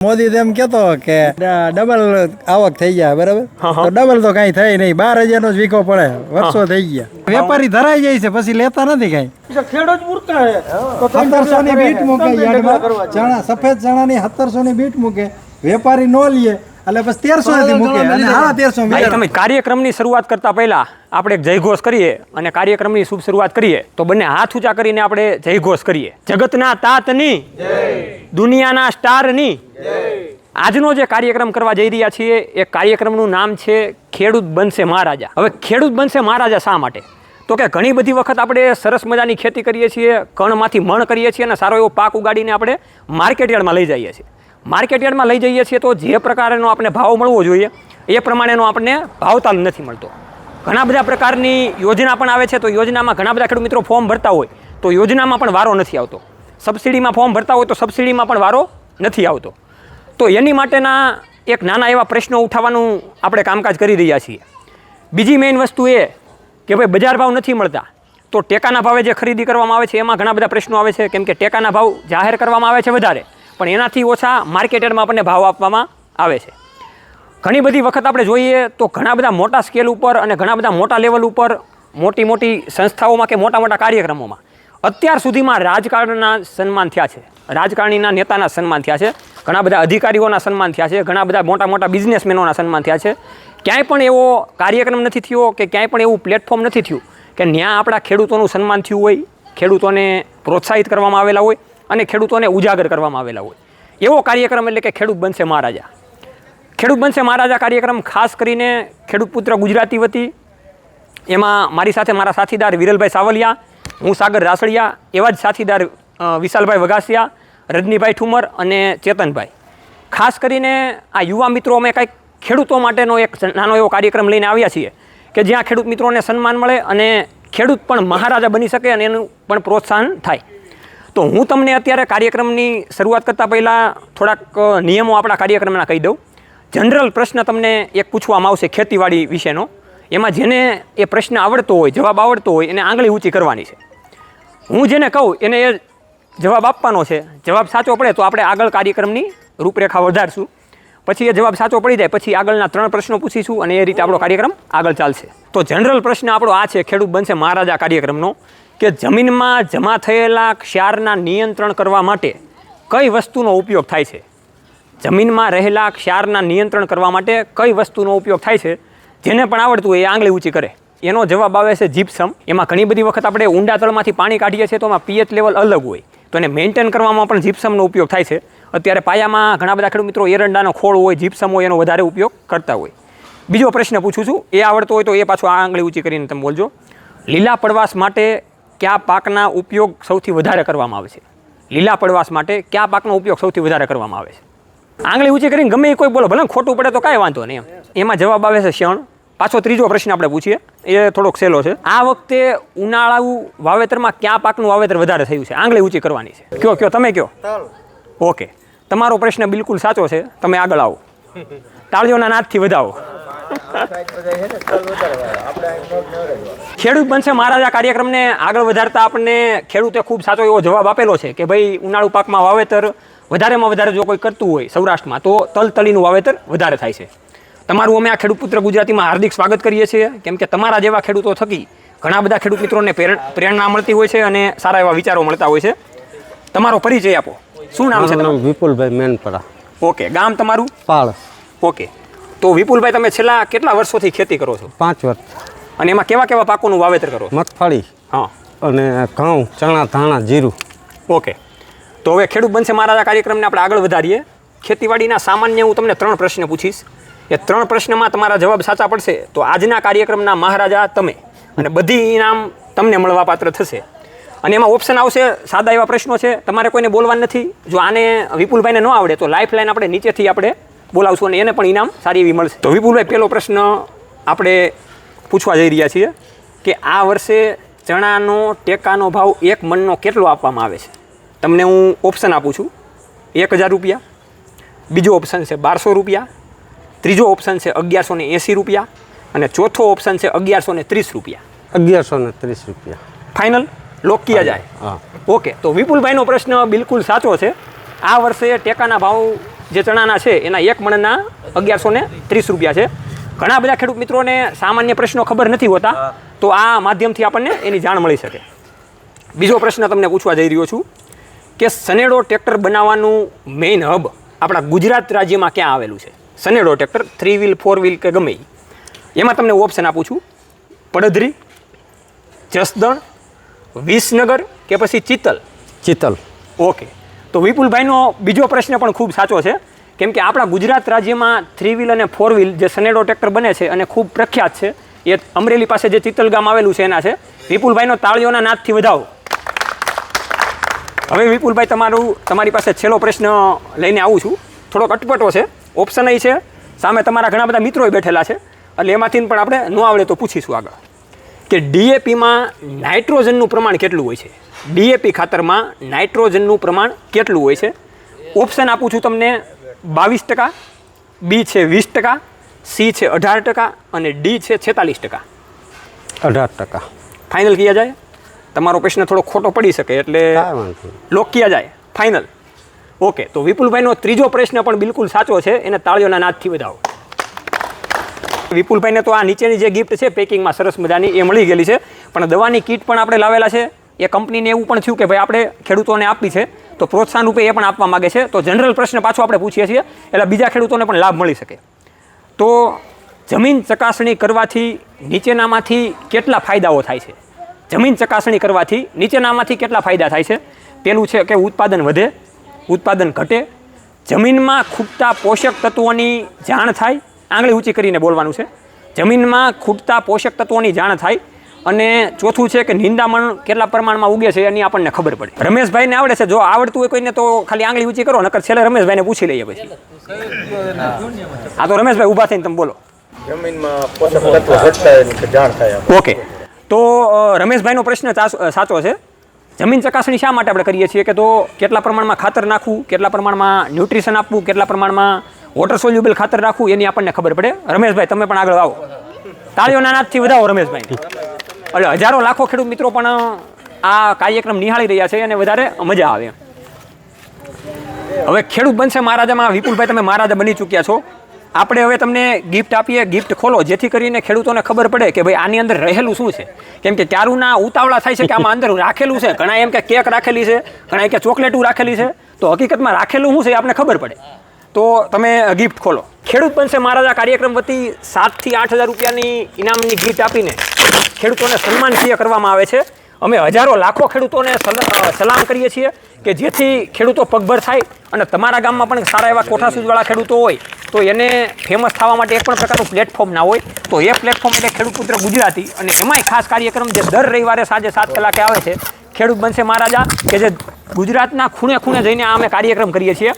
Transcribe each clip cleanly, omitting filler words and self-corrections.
મોદી એમ કેતો કે ડબલ આવક થઈ જાય બરાબર, તો ડબલ તો કઈ થઈ નહીં, 12,000 નો જ વીઘો પડે, વર્ષો થઈ ગયા. વેપારી ધરાઈ જાય છે, પછી લેતા નથી કઈ. ખેડૂત મૂર્ખા છે. 1700 ની બીટ મૂકે યાર્ડમાં, ચણા સફેદ ચણાની 1700 ની બીટ મૂકે, વેપારી નો લે એટલે બસ 1300 થી મૂકે અને 1350. તમે કાર્યક્રમની શરૂઆત કરતા પહેલા આપણે એક જયઘોષ કરીએ અને કાર્યક્રમની શુભ શરૂઆત કરીએ તો બંને હાથ ઊંચા કરીને આપણે જયઘોષ કરીએ. જગતના તાતની દુનિયાના સ્ટારની આજનો જે કાર્યક્રમ કરવા જઈ રહ્યા છીએ એ કાર્યક્રમનું નામ છે ખેડૂત બનશે મહારાજા. હવે ખેડૂત બનશે મહારાજા શા માટે? તો કે ઘણી બધી વખત આપણે સરસ મજાની ખેતી કરીએ છીએ, કણમાંથી મણ કરીએ છીએ અને સારો એવો પાક ઉગાડીને આપણે માર્કેટયાર્ડમાં લઈ જઈએ છીએ. માર્કેટયાર્ડમાં લઈ જઈએ છીએ તો જે પ્રકારનો આપણે ભાવ મળવો જોઈએ એ પ્રમાણેનો આપણને ભાવતાલ નથી મળતો. ઘણા બધા પ્રકારની યોજના પણ આવે છે, તો યોજનામાં ઘણા બધા ખેડૂત મિત્રો ફોર્મ ભરતા હોય તો યોજનામાં પણ વારો નથી આવતો. સબસિડીમાં ફોર્મ ભરતા હોય તો સબસિડીમાં પણ વારો નથી આવતો. તો એની માટેના એક નાના એવા પ્રશ્નો ઉઠાવવાનું આપણે કામકાજ કરી રહ્યા છીએ. બીજી મેઇન વસ્તુ એ કે ભાઈ બજાર ભાવ નથી મળતા તો ટેકાના ભાવે જે ખરીદી કરવામાં આવે છે એમાં ઘણા બધા પ્રશ્નો આવે છે, કેમ કે ટેકાના ભાવ જાહેર કરવામાં આવે છે વધારે, પણ એનાથી ઓછા માર્કેટમાં આપણને ભાવ આપવામાં આવે છે. ઘણી બધી વખત આપણે જોઈએ તો ઘણા બધા મોટા સ્કેલ ઉપર અને ઘણા બધા મોટા લેવલ ઉપર મોટી મોટી સંસ્થાઓમાં કે મોટા મોટા કાર્યક્રમોમાં અત્યાર સુધીમાં રાજકારણના સન્માન થયા છે, રાજકારણીના નેતાના સન્માન થયા છે, ઘણા બધા અધિકારીઓના સન્માન થયા છે, ઘણા બધા મોટા મોટા બિઝનેસમેનોના સન્માન થયા છે. ક્યાંય પણ એવો કાર્યક્રમ નથી થયો કે ક્યાંય પણ એવું પ્લેટફોર્મ નથી થયું કે ત્યાં આપણા ખેડૂતોનું સન્માન થયું હોય, ખેડૂતોને પ્રોત્સાહિત કરવામાં આવેલા હોય અને ખેડૂતોને ઉજાગર કરવામાં આવેલા હોય. એવો કાર્યક્રમ એટલે કે ખેડૂત બનશે મહારાજા. ખેડૂત બનશે મહારાજા કાર્યક્રમ ખાસ કરીને ખેડૂત પુત્ર ગુજરાતી વતી, એમાં મારી સાથે મારા સાથીદાર વિરલભાઈ સાવલિયા, હું સાગર રાસડિયા, એવા જ સાથીદાર વિશાલભાઈ વઘાસિયા, રજનીભાઈ ઠુમર અને ચેતનભાઈ. ખાસ કરીને આ યુવા મિત્રો અમે કંઈક ખેડૂતો માટેનો એક નાનો એવો કાર્યક્રમ લઈને આવ્યા છીએ કે જ્યાં ખેડૂત મિત્રોને સન્માન મળે અને ખેડૂત પણ મહારાજા બની શકે અને એનું પણ પ્રોત્સાહન થાય. તો હું તમને અત્યારે કાર્યક્રમની શરૂઆત કરતાં પહેલાં થોડાક નિયમો આપણા કાર્યક્રમના કહી દઉં. જનરલ પ્રશ્ન તમને એક પૂછવામાં આવશે ખેતીવાડી વિશેનો, એમાં જેને એ પ્રશ્ન આવડતો હોય, જવાબ આવડતો હોય એને આંગળી ઊંચી કરવાની છે. હું જેને કહું એને એ જવાબ આપવાનો છે. જવાબ સાચો પડે તો આપણે આગળ કાર્યક્રમની રૂપરેખા વધારશું, પછી એ જવાબ સાચો પડી જાય પછી આગળના 3 પ્રશ્નો પૂછીશું અને એ રીતે આપણો કાર્યક્રમ આગળ ચાલશે. તો જનરલ પ્રશ્ન આપણો આ છે ખેડૂત બનશે મહારાજા કાર્યક્રમનો કે જમીનમાં જમા થયેલા ક્ષારના નિયંત્રણ કરવા માટે કઈ વસ્તુનો ઉપયોગ થાય છે? જમીનમાં રહેલા ક્ષારના નિયંત્રણ કરવા માટે કઈ વસ્તુનો ઉપયોગ થાય છે? જેને પણ આવડતું હોય એ આંગળી ઊંચી કરે. એનો જવાબ આવે છે જીપ્સમ. એમાં ઘણી બધી વખત આપણે ઊંડા તળમાંથી પાણી કાઢીએ છીએ તો એમાં પીએચ લેવલ અલગ હોય, તો એને મેન્ટેન કરવામાં પણ જીપ્સમનો ઉપયોગ થાય છે. અત્યારે પાયામાં ઘણા બધા ખેડૂત મિત્રો એરંડાનો ખોળ હોય, જીપ્સમ હોય, એનો વધારે ઉપયોગ કરતા હોય. બીજો પ્રશ્ન પૂછું છું, એ આવડતો હોય તો એ પાછો આ આંગળી ઊંચી કરીને તમે બોલજો. લીલા પડવાશ માટે કયા પાકના ઉપયોગ સૌથી વધારે કરવામાં આવે છે? લીલા પડવાશ માટે કયા પાકનો ઉપયોગ સૌથી વધારે કરવામાં આવે છે? આંગળી ઊંચી કરીને ગમે કોઈ બોલો, ભલે ખોટું પડે તો કાંઈ વાંધો નહીં. એમાં જવાબ આવે છે શણ. પાછો ત્રીજો પ્રશ્ન આપણે પૂછીએ, એ થોડોક સહેલો છે. આ વખતે ઉનાળાનું વાવેતરમાં કયા પાકનું વાવેતર વધારે થયું છે? આંગળી ઊંચી કરવાની છે. કયો તમે કયો. ઓકે, તમારો પ્રશ્ન બિલકુલ સાચો છે. તમે આગળ આવો, તાળીઓના નાદથી વધાવો. ખેડૂત બનશે મહારાજા કાર્યક્રમને આગળ વધારતા આપણને ખેડૂતે ખૂબ સાચો એવો જવાબ આપેલો છે કે ભાઈ ઉનાળુ પાકમાં વાવેતર વધારેમાં વધારે જો કોઈ કરતું હોય સૌરાષ્ટ્રમાં તો તલતળીનું વાવેતર વધારે થાય છે. તમારું અમે આ ખેડૂત પુત્ર ગુજરાતીમાં હાર્દિક સ્વાગત કરીએ છીએ, કેમ કે તમારા જેવા ખેડૂતો થકી ઘણા બધા ખેડૂત મિત્રોને પ્રેરણા મળતી હોય છે અને સારા એવા વિચારો મળતા હોય છે. તમારો પરિચય આપો. શું નામ છે તમારું? વિપુલભાઈ મેનપરા. ઓકે, ગામ તમારું? પાળ. ઓકે, તો વિપુલભાઈ તમે છેલ્લા કેટલા વર્ષોથી ખેતી કરો છો? 5 વર્ષ. અને એમાં કેવા કેવા પાકોનું વાવેતર કરો? મગફળી, હા, અને ઘઉં, ચણા, ધાણા, જીરું. ઓકે, તો હવે ખેડૂત બનશે મહારાજા કાર્યક્રમને આપણે આગળ વધારીએ. ખેતીવાડીના સામાન્ય હું તમને 3 પ્રશ્ન પૂછીશ. એ 3 પ્રશ્નમાં તમારા જવાબ સાચા પડશે તો આજના કાર્યક્રમના મહારાજા તમે, અને બધી ઇનામ તમને મળવા પાત્ર થશે. અને એમાં ઓપ્શન આવશે, સાદા એવા પ્રશ્નો છે, તમારે કોઈને બોલવાનું નથી. જો આને વિપુલભાઈને ન આવડે તો લાઈફ લાઈન આપણે નીચેથી આપણે બોલાવશું અને એને પણ ઇનામ સારી એવી મળશે. તો વિપુલભાઈ, પહેલો પ્રશ્ન આપણે પૂછવા જઈ રહ્યા છીએ કે આ વર્ષે ચણાનો ટેકાનો ભાવ 1 મણનો કેટલો આપવામાં આવે છે? તમને હું ઓપ્શન આપું છું. 1000 રૂપિયા, બીજો ઓપ્શન છે 1200 રૂપિયા, ત્રીજો ઓપ્શન છે 1180 રૂપિયા અને ચોથો ઓપ્શન છે 1130 રૂપિયા. 1130 રૂપિયા ફાઇનલ લોક કિયા જાય? હા. ઓકે, તો વિપુલભાઈનો પ્રશ્ન બિલકુલ સાચો છે. આ વર્ષે ટેકાના ભાવ જે ચણાના છે એના 1 મણના 1130 રૂપિયા છે. ઘણા બધા ખેડૂત મિત્રોને સામાન્ય પ્રશ્નો ખબર નથી હોતા, તો આ માધ્યમથી આપણને એની જાણ મળી શકે. બીજો પ્રશ્ન તમને પૂછવા જઈ રહ્યો છું કે સનેડો ટ્રેક્ટર બનાવવાનું મેઇન હબ આપણા ગુજરાત રાજ્યમાં ક્યાં આવેલું છે? સનેડો ટ્રેક્ટર 3 વ્હીલ 4 વ્હીલ કે ગમે એમાં તમને ઓપ્શન આપું છું: પડધરી, જસદણ, વિસનગર કે પછી ચિત્તલ. ચિત્તલ. ઓકે, તો વિપુલભાઈનો બીજો પ્રશ્ન પણ ખૂબ સાચો છે, કેમ કે આપણા ગુજરાત રાજ્યમાં 3 વ્હીલ અને 4 વ્હીલ જે સનેડો ટ્રેક્ટર બને છે અને ખૂબ પ્રખ્યાત છે, એ અમરેલી પાસે જે ચિત્તલ ગામ આવેલું છે એના છે. વિપુલભાઈનો તાળીઓના નાદથી વધાવો. હવે વિપુલભાઈ તમારી પાસે છેલ્લો પ્રશ્ન લઈને આવું છું. થોડોક અટપટો છે, ઓપ્શન એ છે, સામે તમારા ઘણા બધા મિત્રોય બેઠેલા છે, એટલે એમાંથી પણ આપણે ન આવડે તો પૂછીશું આગળ કે ડીએપીમાં નાઇટ્રોજનનું પ્રમાણ કેટલું હોય છે? ડીએપી ખાતરમાં નાઇટ્રોજનનું પ્રમાણ કેટલું હોય છે? ઓપ્શન આપું છું તમને: 22%, બી છે 20%, સી છે 18% અને ડી છે 46%. 18%. ફાઇનલ કિયા જાય? તમારો પ્રશ્ન થોડો ખોટો પડી શકે એટલે લોક કિયા જાય. ફાઇનલ. ઓકે, તો વિપુલભાઈનો ત્રીજો પ્રશ્ન પણ બિલકુલ સાચો છે, એને તાળીઓના નાદથી વધાવો. વિપુલભાઈને તો આ નીચેની જે ગિફ્ટ છે પેકિંગમાં સરસ મજાની એ મળી ગયેલી છે, પણ દવાની કીટ પણ આપણે લાવેલા છે. એ કંપનીને એવું પણ થયું કે ભાઈ આપણે ખેડૂતોને આપી છે, તો પ્રોત્સાહન રૂપે એ પણ આપવા માગે છે. તો જનરલ પ્રશ્ન પાછો આપણે પૂછીએ છીએ, એટલે બીજા ખેડૂતોને પણ લાભ મળી શકે. તો જમીન ચકાસણી કરવાથી નીચેનામાંથી કેટલા ફાયદાઓ થાય છે? જમીન ચકાસણી કરવાથી નીચેનામાંથી કેટલા ફાયદા થાય છે? પહેલું છે કે ઉત્પાદન વધે, ઉત્પાદન ઘટે, જમીનમાં ખૂટતા પોષક તત્વોની જાણ થાય. આંગળી ઊંચી કરીને બોલવાનું છે. જમીનમાં ખૂટતા પોષક તત્વોની જાણ થાય. અને ચોથું છે કે નિંદામણ કેટલા પ્રમાણમાં ઉગે છે એની આપણને ખબર પડે. રમેશભાઈને આવડે છે? જો આવડતું હોય કોઈને તો ખાલી આંગળી ઊંચી કરો, નકર છેલ્લે રમેશભાઈને પૂછી લઈએ પછી. હા, તો રમેશભાઈ ઊભા થઈને તમે બોલો. જમીનમાં પોષક તત્વો ઘટતા એની જાણ થાય. ઓકે, તો રમેશભાઈનો પ્રશ્ન સાચો છે. જમીન ચકાસણી શા માટે આપણે કરીએ છીએ કે તો કેટલા પ્રમાણમાં ખાતર નાખવું, કેટલા પ્રમાણમાં ન્યુટ્રિશન આપવું, કેટલા પ્રમાણમાં વોટર સોલ્યુબલ ખાતર રાખવું એની આપણને ખબર પડે. રમેશભાઈ તમે પણ આગળ આવો. તાળીઓના નાદથી વધાવો રમેશભાઈ. એટલે હજારો લાખો ખેડૂત મિત્રો પણ આ કાર્યક્રમ નિહાળી રહ્યા છે અને વધારે મજા આવે. હવે ખેડૂત બનશે મહારાજામાં વિપુલભાઈ તમે મહારાજા બની ચૂક્યા છો. આપણે હવે તમને ગિફ્ટ આપીએ, ગિફ્ટ ખોલો જેથી કરીને ખેડૂતોને ખબર પડે કે ભાઈ આની અંદર રહેલું શું છે. કેમ કે ક્યારુના ઉતાવળા થાય છે કે આમાં અંદર રાખેલું છે. ઘણા એમ કે કેક રાખેલી છે, ઘણા કે ચોકલેટું રાખેલી છે, તો હકીકતમાં રાખેલું શું છે એ આપણે ખબર પડે. તો તમે ગિફ્ટ ખોલો. ખેડૂત બનશે મહારાજા કાર્યક્રમ વતી 7,000 થી 8,000 રૂપિયાની ઇનામની ગિફ્ટ આપીને ખેડૂતોને સન્માનીય કરવામાં આવે છે. અમે હજારો લાખો ખેડૂતોને સલામ કરીએ છીએ કે જેથી ખેડૂતો પગભર થાય અને તમારા ગામમાં પણ સારા એવા કોઠાસૂઝવાળા ખેડૂતો હોય તો એને ફેમસ થવા માટે એક પણ પ્રકારનું પ્લેટફોર્મ ના હોય, તો એ પ્લેટફોર્મ એટલે ખેડૂત પુત્ર ગુજરાતી. અને એમાંય ખાસ કાર્યક્રમ જે દર રવિવારે સાંજે 7 કલાકે આવે છે, ખેડૂત બનશે મહારાજા, કે જે ગુજરાતના ખૂણે ખૂણે જઈને આ અમે કાર્યક્રમ કરીએ છીએ.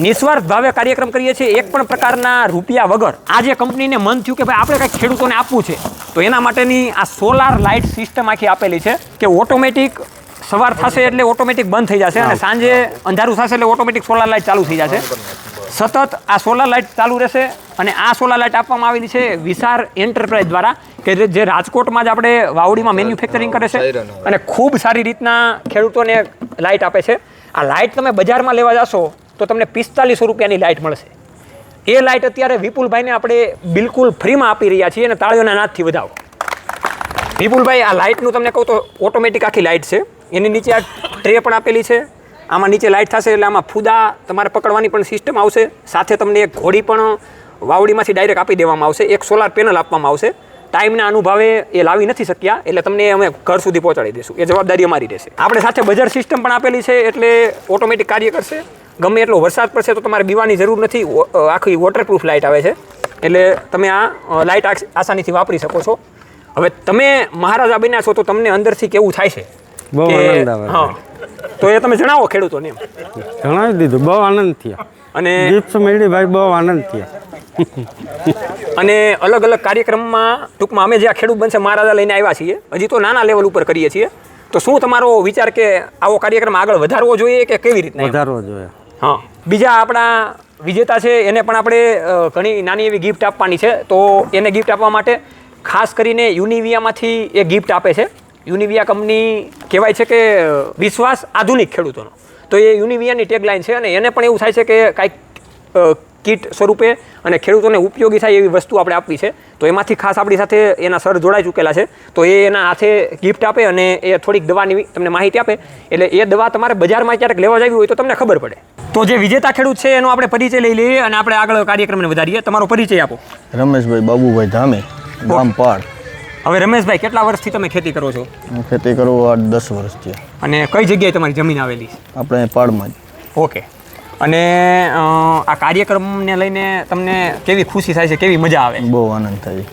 નિસ્વાર્થ ભાવે કાર્યક્રમ કરીએ છીએ, એક પણ પ્રકારના રૂપિયા વગર. આ જે કંપનીને મન થયું કે ભાઈ આપણે કંઈક ખેડૂતોને આપવું છે, તો એના માટેની આ સોલાર લાઇટ સિસ્ટમ આખી આપેલી છે કે ઓટોમેટિક સવાર થશે એટલે ઓટોમેટિક બંધ થઈ જશે અને સાંજે અંધારું થશે એટલે ઓટોમેટિક સોલાર લાઇટ ચાલુ થઈ જશે. સતત આ સોલાર લાઇટ ચાલુ રહેશે. અને આ સોલાર લાઇટ આપવામાં આવેલી છે વિસાર એન્ટરપ્રાઇઝ દ્વારા, કે જે રાજકોટમાં જ આપણે વાવડીમાં મેન્યુફેક્ચરિંગ કરે છે અને ખૂબ સારી રીતના ખેડૂતોને લાઇટ આપે છે. આ લાઇટ તમે બજારમાં લેવા જશો તો તમને 4500 રૂપિયાની લાઇટ મળશે. એ લાઇટ અત્યારે વિપુલભાઈને આપણે બિલકુલ ફ્રીમાં આપી રહ્યા છીએ અને તાળીઓના નાદથી વધાવો. વિપુલભાઈ, આ લાઇટનું તમને કહું તો ઓટોમેટિક આખી લાઇટ છે. એની નીચે આ ટ્રે પણ આપેલી છે. આમાં નીચે લાઇટ થશે એટલે આમાં ફૂદા તમારે પકડવાની પણ સિસ્ટમ આવશે. સાથે તમને એક ઘોડી પણ વાવડીમાંથી ડાયરેક્ટ આપી દેવામાં આવશે. એક સોલાર પેનલ આપવામાં આવશે. ટાઈમના અનુભાવે એ લાવી નથી શક્યા એટલે તમને અમે ઘર સુધી પહોંચાડી દઈશું. એ જવાબદારી અમારી રહેશે. આપણે સાથે બજાર સિસ્ટમ પણ આપેલી છે એટલે ઓટોમેટિક કાર્ય કરશે. ગમે એટલો વરસાદ પડશે તો તમારે બીવાની જરૂર નથી. આખી વોટરપ્રૂફ લાઇટ આવે છે એટલે તમે આ લાઇટ આસાનીથી વાપરી શકો છો. હવે તમે મહારાજા બન્યા છો તો તમને અંદરથી કેવું થાય છે? બહુ આનંદ આવે. હા, તો એ તમે જણાવો ખેડૂતોને. જણાવી દીધું, બહુ આનંદ થયા. અને ગિફ્ટ મળી ભાઈ, બહુ આનંદ થયા. અને અલગ અલગ કાર્યક્રમમાં ટૂંકમાં અમે જે આ ખેડૂત બનશે મહારાજા લઈને આવ્યા છીએ, હજી તો નાના લેવલ ઉપર કરીએ છીએ. તો શું તમારો વિચાર કે આવો કાર્યક્રમ આગળ વધારવો જોઈએ કે કેવી રીતના? વધારવો જોઈએ. હા, બીજા આપણા વિજેતા છે એને પણ આપણે ઘણી નાની એવી ગિફ્ટ આપવાની છે. તો એને ગિફ્ટ આપવા માટે ખાસ કરીને યુનિવિયામાંથી એ ગિફ્ટ આપે છે. યુનિવિયા કંપની કહેવાય છે કે વિશ્વાસ આધુનિક ખેડૂતોનો. તો એ યુનિવિયાની ટેગલાઇન છે અને એને પણ એવું થાય છે કે કાંઈક કીટ સ્વરૂપે અને ખેડૂતોને ઉપયોગી થાય એવી વસ્તુ આપણે આપવી છે. તો એમાંથી ખાસ આપણી સાથે એના સર જોડાઈ ચૂકેલા છે. તો એ એના હાથે ગિફ્ટ આપે અને એ થોડીક દવાની તમને માહિતી આપે. એટલે એ દવા તમારે બજારમાં ક્યારેક લેવા જવી હોય તો તમને ખબર પડે. તો જે વિજેતા ખેડૂત છે એનો આપણે પરિચય લઈ લઈએ અને આપણે આગળ કાર્યક્રમને વધારીએ. તમારો પરિચય આપો. રમેશભાઈ બાબુભાઈ ધામે, ગામ પાડ. હવે રમેશભાઈ, કેટલા વર્ષથી તમે ખેતી કરો છો? હું ખેતી કરું 8-10 વર્ષથી. અને કઈ જગ્યાએ તમારી જમીન આવેલી છે? આપણે પાડમાં જ. ઓકે. અને આ કાર્યક્રમને લઈને તમને કેવી ખુશી થાય છે, કેવી મજા આવે? બહુ આનંદ થાય.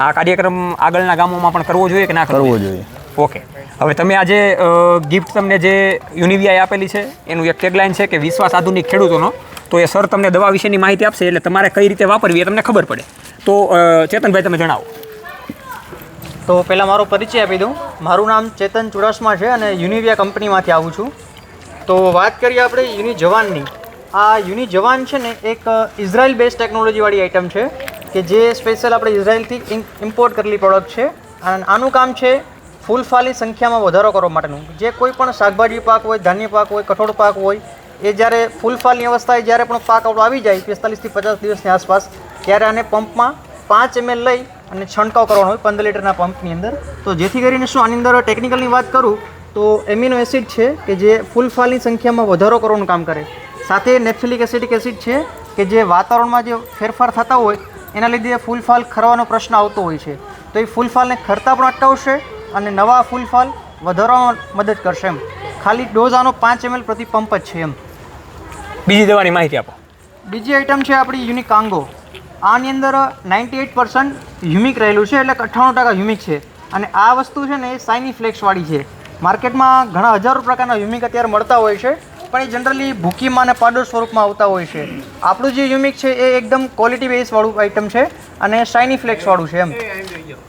આ કાર્યક્રમ આગળના ગામોમાં પણ કરવો જોઈએ કે ના કરવો જોઈએ? ઓકે. હવે તમે આજે ગિફ્ટ તમને જે યુનિવિયાએ આપેલી છે એનું એક ટેગલાઇન છે કે વિશ્વાસ આધુનિક ખેડૂતોનો. તો એ સર તમને દવા વિશેની માહિતી આપશે એટલે તમારે કઈ રીતે વાપરવી એ તમને ખબર પડે. તો ચેતનભાઈ, તમે જણાવો. તો પહેલાં મારો પરિચય આપી દઉં. મારું નામ ચેતન ચુડાસમા છે અને યુનિવિયા કંપનીમાંથી આવું છું. તો વાત કરીએ આપણે યુનિ જવાનની. આ યુનિ જવાન છે ને એક ઇઝરાયલ બેઝ ટેકનોલોજીવાળી આઇટમ છે કે જે સ્પેશિયલ આપણે ઇઝરાયલથી ઇમ્પોર્ટ કરેલી પ્રોડક્ટ છે. અને આનું કામ છે ફૂલફાલી સંખ્યામાં વધારો કરવા માટેનું. જે કોઈ પણ શાકભાજી પાક હોય, ધાન્ય પાક હોય, કઠોળ પાક હોય, એ જ્યારે ફૂલફાલની અવસ્થાએ જ્યારે પણ પાક આપણો આવી જાય 45 થી 50 દિવસની આસપાસ, ત્યારે આને પંપમાં 5 ml લઈ અને છંટકાવ કરવાનો હોય 15 લીટરના પંપની અંદર. તો જેથી કરીને શું આની અંદર ટેકનિકલની વાત કરું તો એમિનો એસિડ છે કે જે ફૂલફાલની સંખ્યામાં વધારો કરવાનું કામ કરે. સાથે નેપ્થેલિક એસિડિક એસિડ છે કે જે વાતાવરણમાં જે ફેરફાર થતા હોય એના લીધે ફૂલફાલ ખરવાનો પ્રશ્ન આવતો હોય છે. તો એ ફૂલફાલને ખરતા પણ અટકાવશે અને નવા ફૂલફાલ વધારવામાં મદદ કરશે. એમ ખાલી ડોઝ આનો 5 ml પ્રતિ પંપ જ છે. એમ બીજી દવાની માહિતી આપો. બીજી આઇટમ છે આપણી યુનિક કાંગો. આની અંદર 98% હ્યુમિક રહેલું છે, એટલે 98% હ્યુમિક છે. અને આ વસ્તુ છે ને એ શાઇની ફ્લેક્સવાળી છે. માર્કેટમાં ઘણા હજારો પ્રકારના હ્યુમિક અત્યારે મળતા હોય છે, પણ એ જનરલી ભૂકીમાં અને પાવડર સ્વરૂપમાં આવતા હોય છે. આપણું જે હ્યુમિક છે એ એકદમ ક્વોલિટી બેઝવાળું આઇટમ છે અને શાઇની ફ્લેક્સવાળું છે. એમ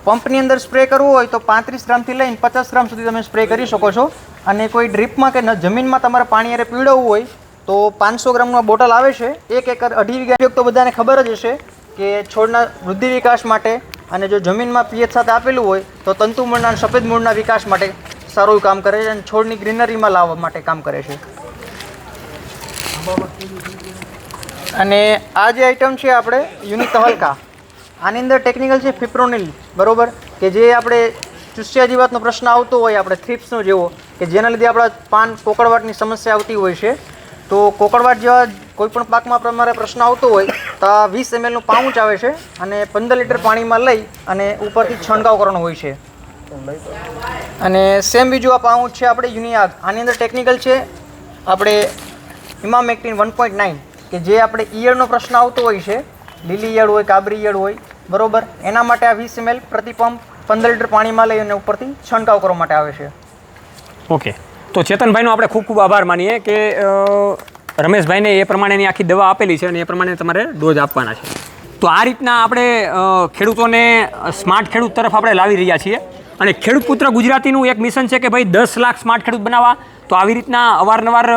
પંપની અંદર સ્પ્રે કરવું હોય તો 35 ગ્રામથી લઈને 50 ગ્રામ સુધી તમે સ્પ્રે કરી શકો છો. અને કોઈ ડ્રીપમાં કે જમીનમાં તમારે પાણી અરે પીવડાવવું હોય તો 500 ગ્રામનો બોટલ આવે છે. 1 એકર 2.5 વીઘા ઉપયોગ તો બધાને ખબર જ હશે કે છોડના વૃદ્ધિ વિકાસ માટે અને જો જમીનમાં પીએચ સાથે આપેલું હોય તો તંતુ મૂળના અને સફેદ મૂળના વિકાસ માટે સારું કામ કરે છે અને છોડની ગ્રીનરીમાં લાવવા માટે કામ કરે છે. અને આ જે આઇટમ છે આપણે યુનિક હલકા, આની અંદર ટેકનિકલ છે ફિપ્રોનિલ, બરોબર, કે જે આપણે ચૂસ્યા જીવાતનો પ્રશ્ન આવતો હોય આપણે થ્રિપ્સનો જેવો, કે જેના લીધે આપણા પાન કોકળવાટની સમસ્યા આવતી હોય છે. તો કોકળવાટ જેવા કોઈ પણ પાકમાં તમારે પ્રશ્ન આવતો હોય તો આ 20 ml નું પાઉચ આવે છે અને 15 લીટર પાણીમાં લઈ અને ઉપરથી છંટકાવ કરવાનો હોય છે. અને સેમ બીજું આ પાઉચ છે આપણે યુનિઆગ. આની અંદર ટેકનિકલ છે આપણે ઇમામેક્ટિન 1.9 કે જે આપણે ઈયળનો પ્રશ્ન આવતો હોય છે, લીલી ઈયળ હોય, કાબરી ઈયળ હોય, બરોબર, એના માટે આ 20 ml પ્રતિ પંપ 15 લીટર પાણીમાં લઈ અને ઉપરથી છંટકાવ કરવા માટે આવે છે. ઓકે. તો ચેતનભાઈનો આપણે ખૂબ ખૂબ આભાર માનીએ કે રમેશભાઈને એ પ્રમાણેની આખી દવા આપેલી છે અને એ પ્રમાણે તમારે ડોઝ આપવાના છે. તો આ રીતના આપણે ખેડૂતોને સ્માર્ટ ખેડૂત તરફ આપણે લાવી રહ્યા છીએ. અને ખેડૂત પુત્ર ગુજરાતીનું એક મિશન છે કે ભાઈ 10 લાખ સ્માર્ટ ખેડૂત બનાવવા. તો આવી રીતના અવારનવાર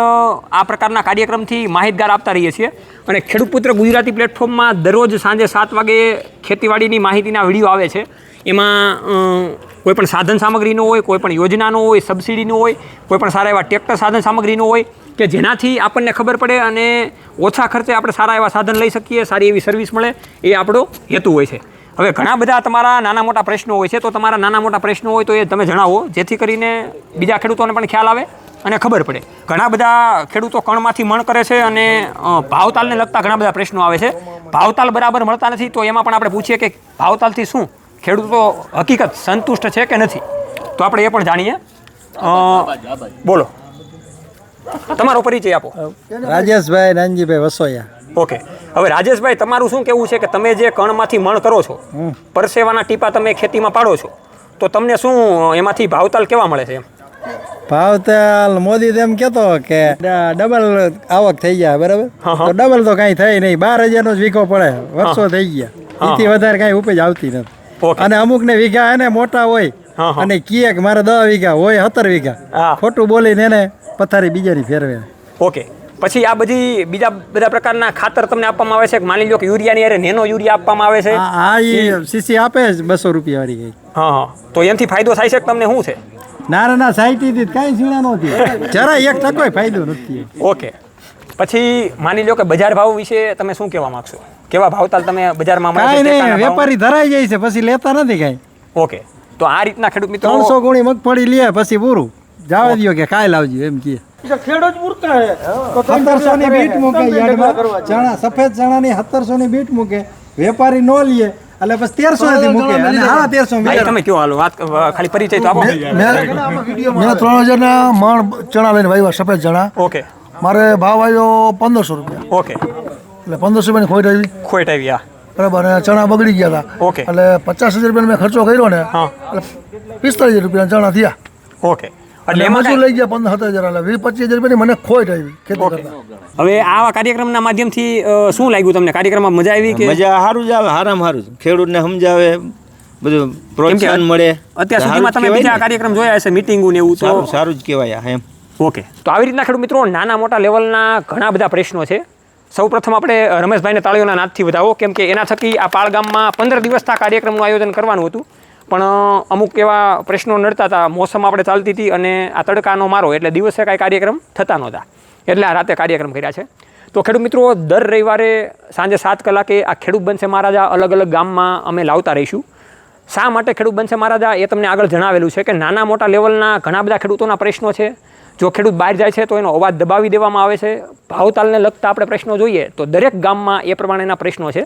આ પ્રકારના કાર્યક્રમથી માહિતગાર આપતા રહીએ છીએ. અને ખેડૂત પુત્ર ગુજરાતી પ્લેટફોર્મમાં દરરોજ સાંજે 7 વાગે ખેતીવાડીની માહિતીના વિડીયો આવે છે. એમાં કોઈ પણ સાધન સામગ્રીનો હોય, કોઈ પણ યોજનાનો હોય, સબસિડીનો હોય, કોઈ પણ સારા એવા ટ્રેક્ટર સાધન સામગ્રીનો હોય કે જેનાથી આપણને ખબર પડે અને ઓછા ખર્ચે આપણે સારા એવા સાધન લઈ શકીએ, સારી એવી સર્વિસ મળે, એ આપણો હેતુ હોય છે. હવે ઘણા બધા તમારા નાના મોટા પ્રશ્નો હોય છે, તો તમારા નાના મોટા પ્રશ્નો હોય તો એ તમે જણાવો, જેથી કરીને બીજા ખેડૂતોને પણ ખ્યાલ આવે અને ખબર પડે. ઘણા બધા ખેડૂતો કણમાંથી મણ કરે છે અને ભાવતાલને લગતા ઘણા બધા પ્રશ્નો આવે છે. ભાવતાલ બરાબર મળતા નથી, તો એમાં પણ આપણે પૂછીએ કે ભાવતાલથી શું ખેડૂતો હકીકત સંતુષ્ટ છે કે નથી. તો આપણે એ પણ જાણીએ. બોલો, તમારો પરિચય આપો. રાજેશભાઈ નાનજીભાઈ વસોયા. ઓકે. હવે રાજેશભાઈ, તમારું શું કહેવું છે કે તમે જે કણમાંથી મણ કરો છો, પરસેવાના ટીપા તમે ખેતીમાં પાડો છો, તો તમને શું એમાંથી ભાવતાલ કેવા મળે છે? એમ ભાવતાલ મોદી તેમ કહેતો કે ડબલ આવક થઈ જાય, બરાબર, તો ડબલ તો કાંઈ થઈ નહીં. 12,000 નો જ વીઘો પડે, વર્ષો થઈ ગયા, એથી વધારે કાંઈ ઉપજ આવતી નથી. અને અમુક ને વીઘા એને મોટા હોય અને કીએ કે મારે 10 વીઘા હોય, 17 વીઘા, ખોટું બોલીને એને પથારી બીજાની ફેરવે. ઓકે. પછી આ બધી બીજા બધા પ્રકારના ખાતર તમને આપવામાં આવે છે. માની લો કે યુરિયાની અરે નેનો યુરિયા આપવામાં આવે છે. હા, એ સીસી આપે છે 200 રૂપિયા વાળી ગઈ. હા, તો એનાથી ફાયદો થાય છે કે તમને શું છે? ના સાઈટી થી કાંઈ સીણા નથી, જરા 1% ફાયદો નથી. ઓકે. પછી માની લો કે બજાર ભાવ વિશે તમે શું કહેવા માંગશો? કેવા ભાવતાલ તમે બજારમાં મળે છે? કાંઈ ટેકાના નહીં, ભાવ? વેપારી ધરાઈ જાય છે પછી લેતા નથી કાંઈ. ઓકે, તો આ રીતના ખેડૂત મિત્રો 300 ગુણી મગફળી લે પછી પૂરું જવા દો કે કાંઈ લાવજો એમ કહે. 1700 ની બીટ મૂકે યાર્ડમાં, ચણા સફેદ ચણાની 1700 ની બીટ મૂકે, વેપારી નો લે એટલે પછી 1300 થી મૂકે અને હા 1300 ભાઈ તમે કયો હાલો વાત ખાલી પરિચય તો આપો. મેં 3000 ના મણ ચણા લઈને વાવ્યા, સફેદ ચણા. ઓકે મારે ભાવ આવ્યો 1500 રૂપિયા, ઓકે, એટલે 1500 રૂપિયાની ખોટ આવી. ખોટ આવી. હા બરાબર, અને ચણા બગડી ગયા હતા. ઓકે. એટલે 50000 રૂપિયાનો મેં ખર્ચો કર્યો ને, હા. એટલે 45000 રૂપિયા ચણા થયા. ઓકે, એટલે એટલે એમાં મજૂર લઈ ગયા 17,000, એટલે 20-25,000 રૂપિયાની મને ખોટ આવી ખેતી કરતા. હવે આવા કાર્યક્રમના માધ્યમથી શું લાગ્યું તમને? કાર્યક્રમમાં મજા આવી કે? મજા સારું જ આવે, હારામાં સારું. ખેડૂતને સમજાવે, બધું પ્રોત્સાહન મળે. અત્યાર સુધીમાં તમે બીજા કાર્યક્રમ જોયા હશે, મીટિંગો ને એવું, તો સારું સારું જ કહેવાય આ એમ. ઓકે. તો આવી રીતના ખેડૂત મિત્રો નાના મોટા લેવલના ઘણા બધા પ્રશ્નો છે. સૌપ્રથમ આપણે રમેશભાઈને તાળીઓના નાદથી વધાવો, કેમ કે એના થકી આ પાળ ગામમાં 15 દિવસના કાર્યક્રમનું આયોજન કરવાનું હતું, પણ અમુક એવા પ્રશ્નો નડતા હતા, મોસમ આપણે ચાલતી હતી અને આ તડકાનો મારો એટલે દિવસે કાંઈ કાર્યક્રમ થતા નહોતા, એટલે આ રાતે કાર્યક્રમ કર્યા છે. તો ખેડૂત મિત્રો દર રવિવારે સાંજે 7 કલાકે આ ખેડૂત બનશે મહારાજા અલગ અલગ ગામમાં અમે લાવતા રહીશું. શા માટે ખેડૂત બનશે મહારાજા એ તમને આગળ જણાવેલું છે કે નાના મોટા લેવલના ઘણા બધા ખેડૂતોના પ્રશ્નો છે. જો ખેડૂત બહાર જાય છે તો એનો અવાજ દબાવી દેવામાં આવે છે. ભાવતાલને લગતા આપણે પ્રશ્નો જોઈએ તો દરેક ગામમાં એ પ્રમાણેના પ્રશ્નો છે.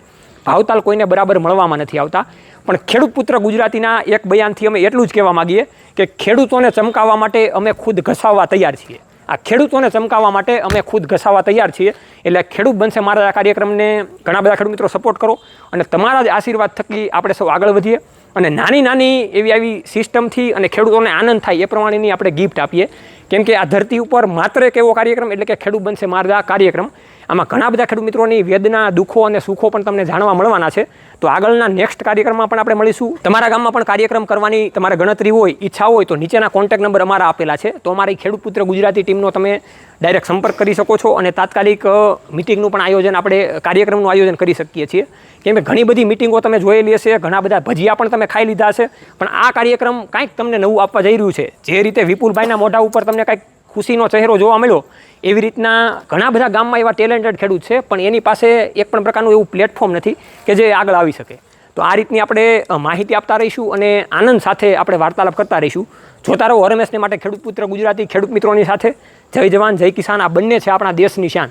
ભાવતાલ કોઈને બરાબર મળવામાં નથી આવતા. પણ ખેડૂત પુત્ર ગુજરાતીના એક બયાનથી અમે એટલું જ કહેવા માગીએ કે ખેડૂતોને ચમકાવવા માટે અમે ખુદ ઘસાવવા તૈયાર છીએ. આ ખેડૂતોને ચમકાવવા માટે અમે ખુદ ઘસાવવા તૈયાર છીએ. એટલે ખેડૂત બનશે મારા આ કાર્યક્રમને ઘણા બધા ખેડૂત મિત્રો સપોર્ટ કરો અને તમારા જ આશીર્વાદ થકી આપણે સૌ આગળ વધીએ અને નાની નાની એવી આવી સિસ્ટમથી અને ખેડૂતોને આનંદ થાય એ પ્રમાણેની આપણે ગિફ્ટ આપીએ. કેમ કે આ ધરતી ઉપર માત્ર એક એવો કાર્યક્રમ એટલે કે ખેડૂત બનશે મારા કાર્યક્રમ, આમાં ઘણા બધા ખેડૂત મિત્રોની વેદના, દુઃખો અને સુખો પણ તમને જાણવા મળવાના છે. તો આગળના નેક્સ્ટ કાર્યક્રમમાં પણ આપણે મળીશું. તમારા ગામમાં પણ કાર્યક્રમ કરવાની તમારે ગણતરી હોય, ઈચ્છા હોય તો નીચેના કોન્ટેક્ટ નંબર અમારા આપેલા છે. તો અમારી ખેડૂત પુત્ર ગુજરાતી ટીમનો તમે ડાયરેક્ટ સંપર્ક કરી શકો છો અને તાત્કાલિક મિટિંગનું પણ આયોજન આપણે કાર્યક્રમનું આયોજન કરી શકીએ છીએ. કેમ કે ઘણી બધી મિટિંગો તમે જોયેલી હશે, ઘણા બધા ભજીયા પણ તમે ખાઈ લીધા હશે, પણ આ કાર્યક્રમ કાંઈક તમને નવું આપવા જઈ રહ્યું છે. જે રીતે વિપુલભાઈના મોઢા ઉપર તમને કાંઈક ખુશીનો ચહેરો જોવા મળ્યો, એવી રીતના ઘણા બધા ગામમાં એવા ટેલેન્ટેડ ખેડૂત છે પણ એની પાસે એક પણ પ્રકારનું એવું પ્લેટફોર્મ નથી કે જે આગળ આવી શકે. તો આ રીતની આપણે માહિતી આપતા રહીશું અને આનંદ સાથે આપણે વાર્તાલાપ કરતા રહીશું. જોતા રહો હરમેશને માટે ખેડૂત પુત્ર ગુજરાતી ખેડૂત મિત્રોની સાથે. જય જવાન જય કિસાન, આ બંને છે આપણા દેશની શાન.